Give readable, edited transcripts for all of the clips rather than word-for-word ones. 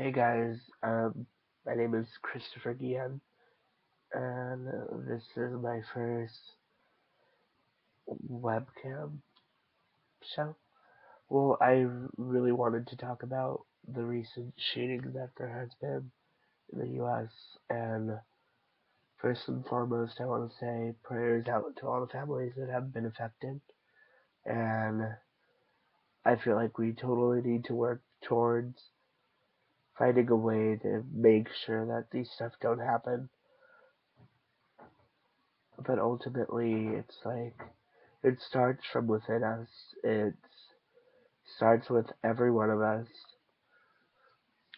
Hey guys, my name is Christopher Guillen, and this is my first webcam show. Well, I really wanted to talk about the recent shooting that there has been in the U.S., and first and foremost, I want to say prayers out to all the families that have been affected, and I feel like we totally need to work towards finding a way to make sure that these stuff don't happen. But ultimately, it's like it starts from within us. It starts with every one of us.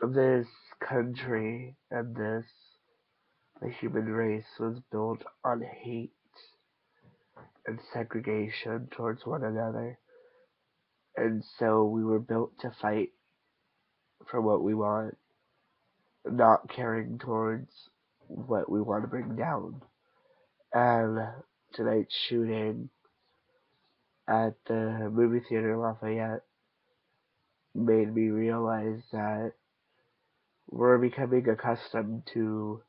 This country and the human race was built on hate and segregation towards one another. And so we were built to fight for what we want, not caring towards what we want to bring down. And tonight's shooting at the movie theater Lafayette made me realize that we're becoming accustomed to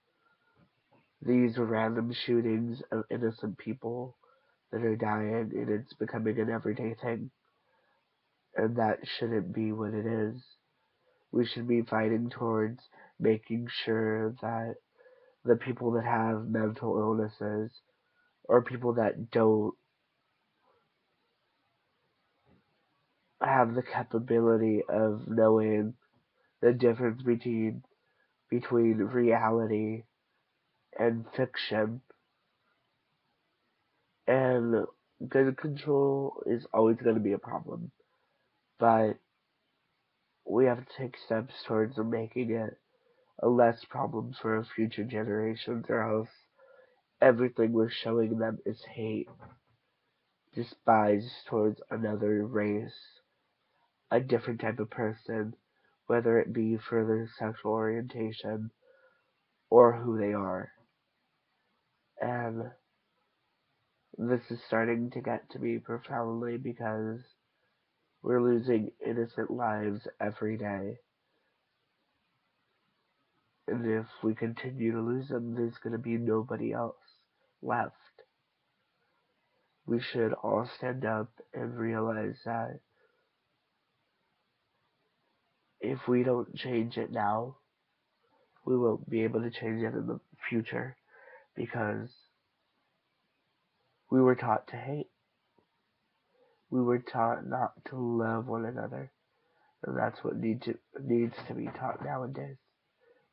these random shootings of innocent people that are dying, and it's becoming an everyday thing. And that shouldn't be what it is. We should be fighting towards making sure that the people that have mental illnesses or people that don't have the capability of knowing the difference between reality and fiction. And gun control is always going to be a problem, but we have to take steps towards making it a less problem for future generations, or else everything we're showing them is hate, despise towards another race, a different type of person, whether it be for their sexual orientation or who they are. And this is starting to get to me profoundly because we're losing innocent lives every day. And if we continue to lose them, there's going to be nobody else left. We should all stand up and realize that if we don't change it now, we won't be able to change it in the future because we were taught to hate. We were taught not to love one another. And that's what needs to be taught nowadays.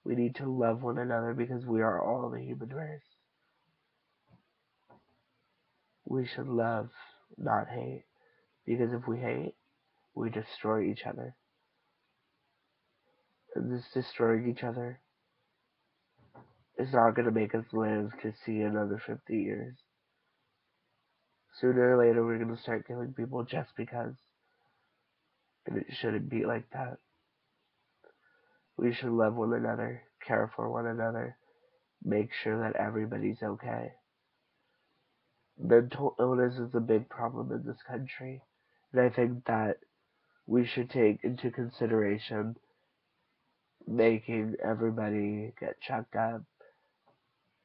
We need to love one another because we are all the human race. We should love, not hate. Because if we hate, we destroy each other. And this destroying each other is not going to make us live to see another 50 years. Sooner or later, we're going to start killing people just because. And it shouldn't be like that. We should love one another, care for one another, make sure that everybody's okay. Mental illness is a big problem in this country. And I think that we should take into consideration making everybody get checked up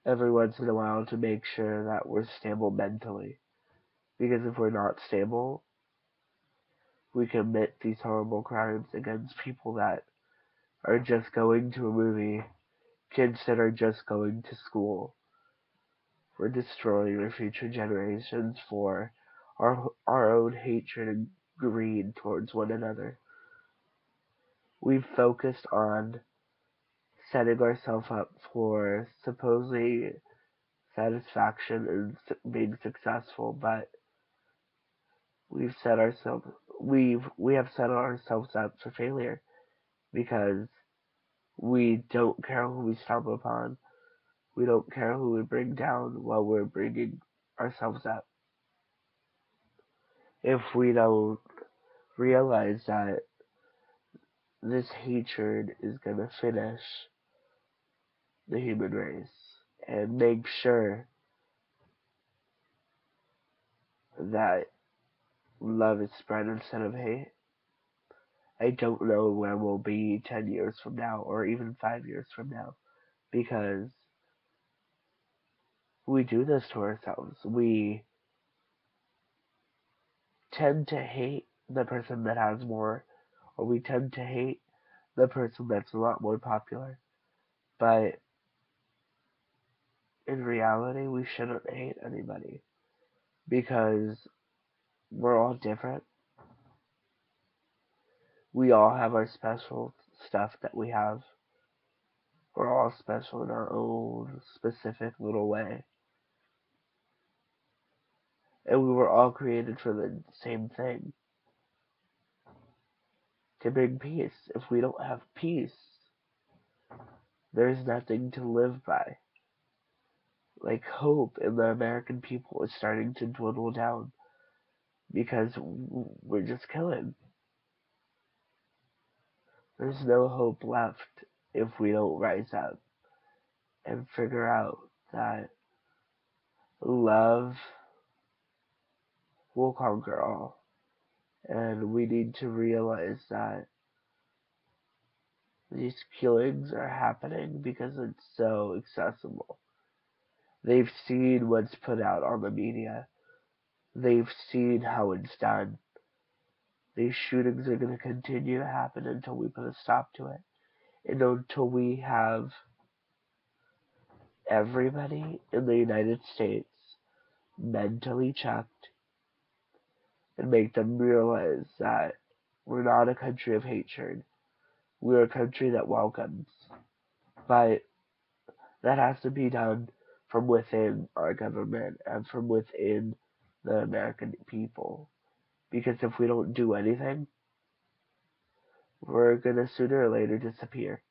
every once in a while to make sure that we're stable mentally. Because if we're not stable, we commit these horrible crimes against people that are just going to a movie, kids that are just going to school. We're destroying our future generations for our own hatred and greed towards one another. We've focused on setting ourselves up for supposedly satisfaction and being successful, but we've set ourselves we have set ourselves up for failure because we don't care who we stumble upon. We don't care who we bring down while we're bringing ourselves up. If we don't realize that this hatred is going to finish the human race and make sure that love is spread instead of hate, I don't know where we'll be 10 years from now or even 5 years from now because we do this to ourselves. We tend to hate the person that has more, or we tend to hate the person that's a lot more popular. But in reality, we shouldn't hate anybody because we're all different. We all have our special stuff that we have. We're all special in our own specific little way. And we were all created for the same thing, to bring peace. If we don't have peace, there's nothing to live by. Like hope in the American people is starting to dwindle down because we're just killing. There's no hope left if we don't rise up and figure out that love will conquer all. And we need to realize that these killings are happening because it's so accessible. They've seen what's put out on the media. They've seen how it's done. These shootings are going to continue to happen until we put a stop to it. And until we have everybody in the United States mentally checked and make them realize that we're not a country of hatred. We're a country that welcomes. But that has to be done from within our government and from within the American people. Because if we don't do anything, we're gonna sooner or later disappear.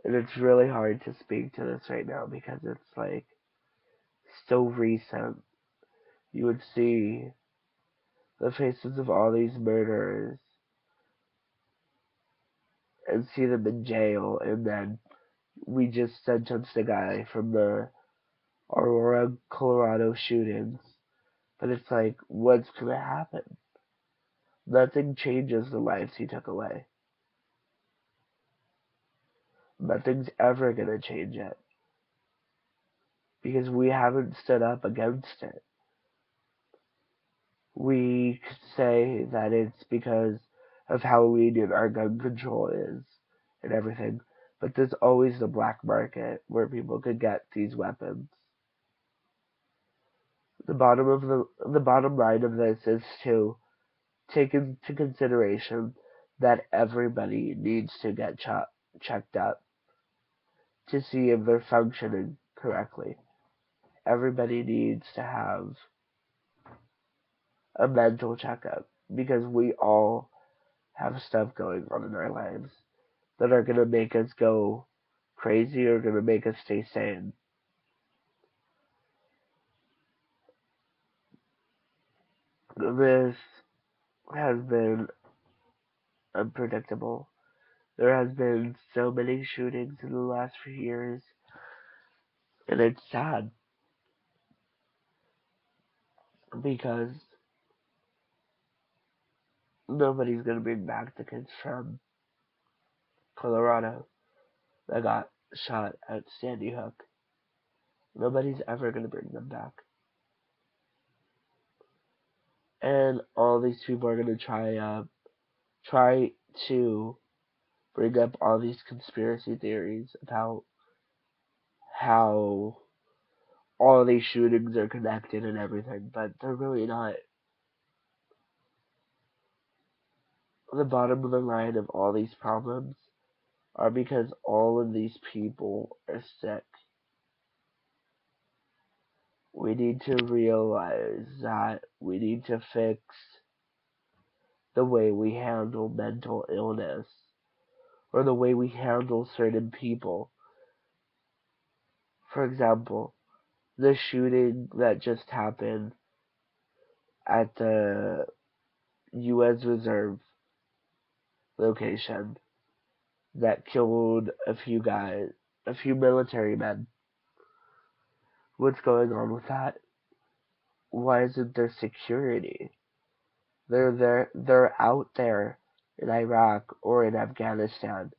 And it's really hard to speak to this right now because it's like so recent. You would see the faces of all these murderers and see them in jail, and then we just sentenced a guy from the Aurora, Colorado shootings. But it's like, what's gonna happen? Nothing changes the lives he took away. Nothing's ever gonna change it. Because we haven't stood up against it. We could say that it's because of how lenient our gun control is and everything. But there's always the black market where people could get these weapons. The bottom line of this is to take into consideration that everybody needs to get checked up to see if they're functioning correctly. Everybody needs to have a mental checkup because we all have stuff going on in our lives that are going to make us go crazy or going to make us stay sane. This has been unpredictable. There has been so many shootings in the last few years, and it's sad because nobody's going to bring back the kids from Colorado that got shot at Sandy Hook. Nobody's ever going to bring them back. And all these people are going to try to bring up all these conspiracy theories about how all these shootings are connected and everything, but they're really not. The bottom of the line of all these problems are because all of these people are sick. We need to realize that we need to fix the way we handle mental illness or the way we handle certain people. For example, the shooting that just happened at the U.S. Reserve location that killed a few military men. What's going on with that? Why isn't there security? They're out there in Iraq or in Afghanistan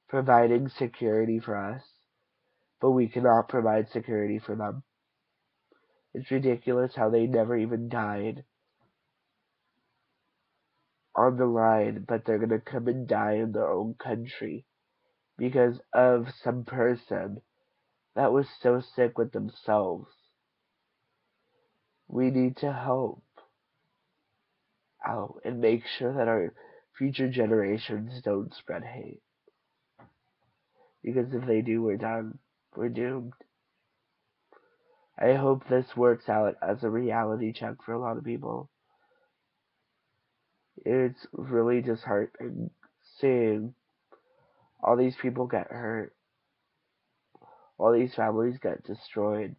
providing security for us, but we cannot provide security for them. It's ridiculous how they never even died on the line, but they're gonna come and die in their own country because of some person that was so sick with themselves. We need to help out and make sure that our future generations don't spread hate. Because if they do, we're done. We're doomed. I hope this works out as a reality check for a lot of people. It's really disheartening seeing all these people get hurt, all these families get destroyed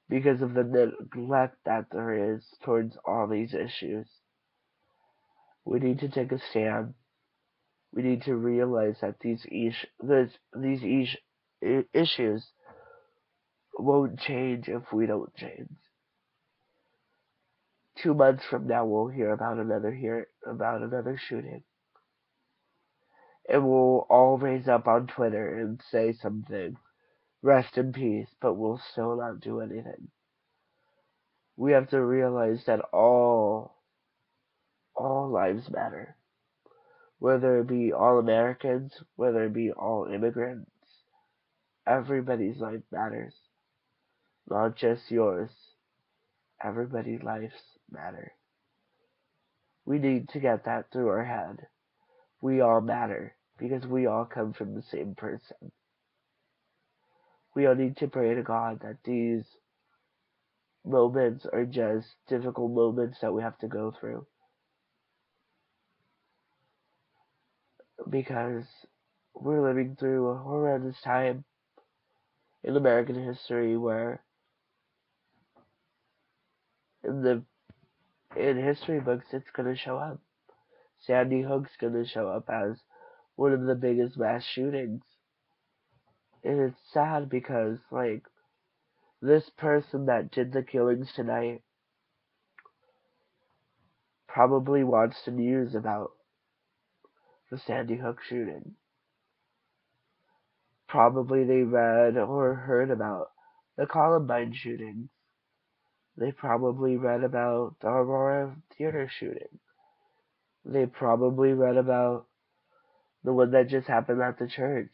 because of the neglect that there is towards all these issues. We need to take a stand. We need to realize that these issues won't change if we don't change. 2 months from now, we'll hear about another shooting, and we'll all raise up on Twitter and say something, rest in peace, but we'll still not do anything. We have to realize that all lives matter, whether it be all Americans, whether it be all immigrants. Everybody's life matters, not just yours. Everybody's lives matter. We need to get that through our head. We all matter because we all come from the same person. We all need to pray to God that these moments are just difficult moments that we have to go through. Because we're living through a horrendous time in American history where in history books it's gonna show up. Sandy Hook's gonna show up as one of the biggest mass shootings. And it's sad because this person that did the killings tonight probably wants the news about the Sandy Hook shooting. Probably they read or heard about the Columbine shootings. They probably read about the Aurora Theater shooting. They probably read about the one that just happened at the church.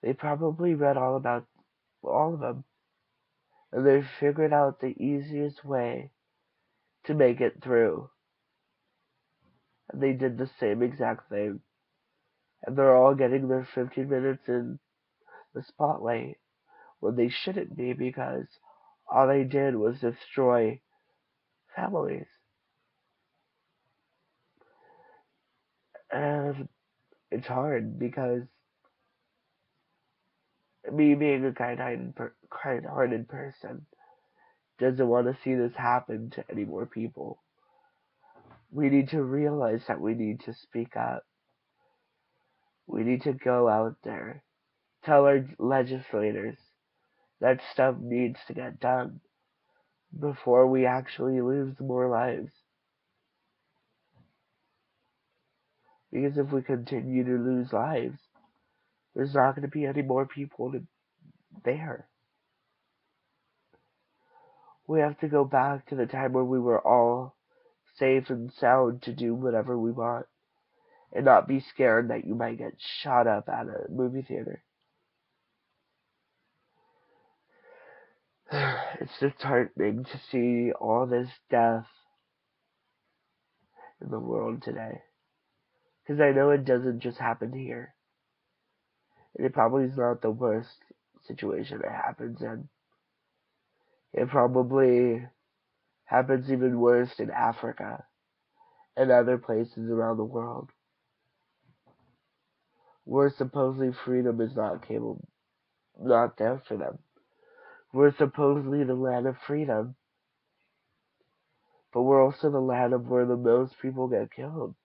They probably read all about all of them. And they figured out the easiest way to make it through. And they did the same exact thing. And they're all getting their 15 minutes in the spotlight when they shouldn't be because all they did was destroy families. And it's hard because me being a kind-hearted person doesn't want to see this happen to any more people. We need to realize that we need to speak up. We need to go out there, tell our legislators that stuff needs to get done before we actually lose more lives. Because if we continue to lose lives, there's not going to be any more people there. We have to go back to the time where we were all safe and sound to do whatever we want and not be scared that you might get shot up at a movie theater. It's disheartening to see all this death in the world today. Because I know it doesn't just happen here. And it probably is not the worst situation it happens in. It probably happens even worse in Africa and other places around the world where supposedly freedom is not there for them. We're supposedly the land of freedom, but we're also the land of where the most people get killed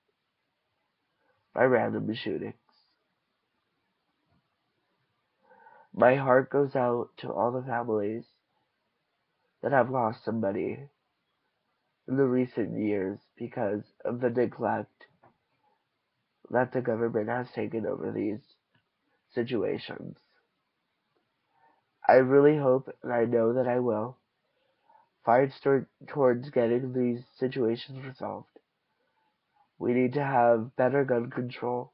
by random shootings. My heart goes out to all the families that have lost somebody in the recent years because of the neglect that the government has taken over these situations. I really hope, and I know that I will, fight towards getting these situations resolved. We need to have better gun control.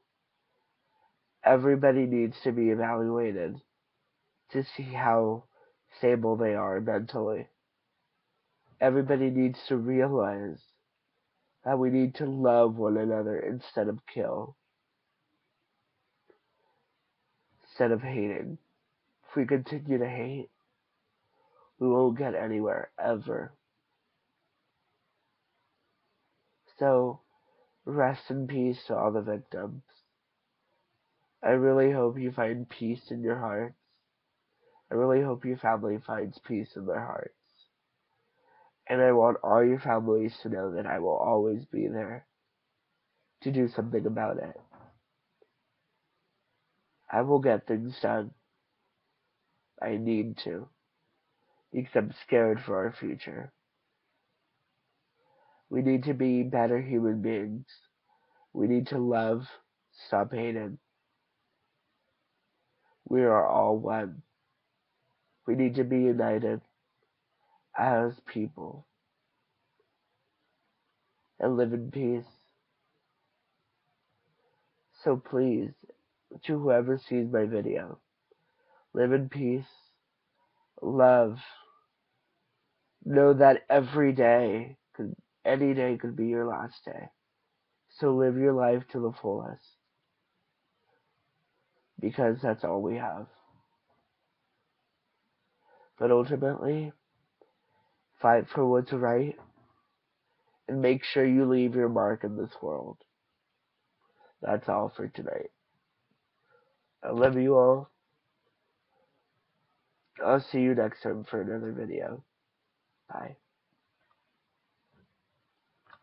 Everybody needs to be evaluated to see how stable they are mentally. Everybody needs to realize that we need to love one another instead of kill, instead of hating. If we continue to hate, we won't get anywhere ever. So, rest in peace to all the victims. I really hope you find peace in your hearts. I really hope your family finds peace in their hearts. And I want all your families to know that I will always be there to do something about it. I will get things done. I need to, because I'm scared for our future. We need to be better human beings. We need to love, stop hating. We are all one. We need to be united as people and live in peace. So please, to whoever sees my video, live in peace, love. Know that any day could be your last day. So live your life to the fullest, because that's all we have. But ultimately, fight for what's right, and make sure you leave your mark in this world. That's all for tonight. I love you all. I'll see you next time for another video. Bye.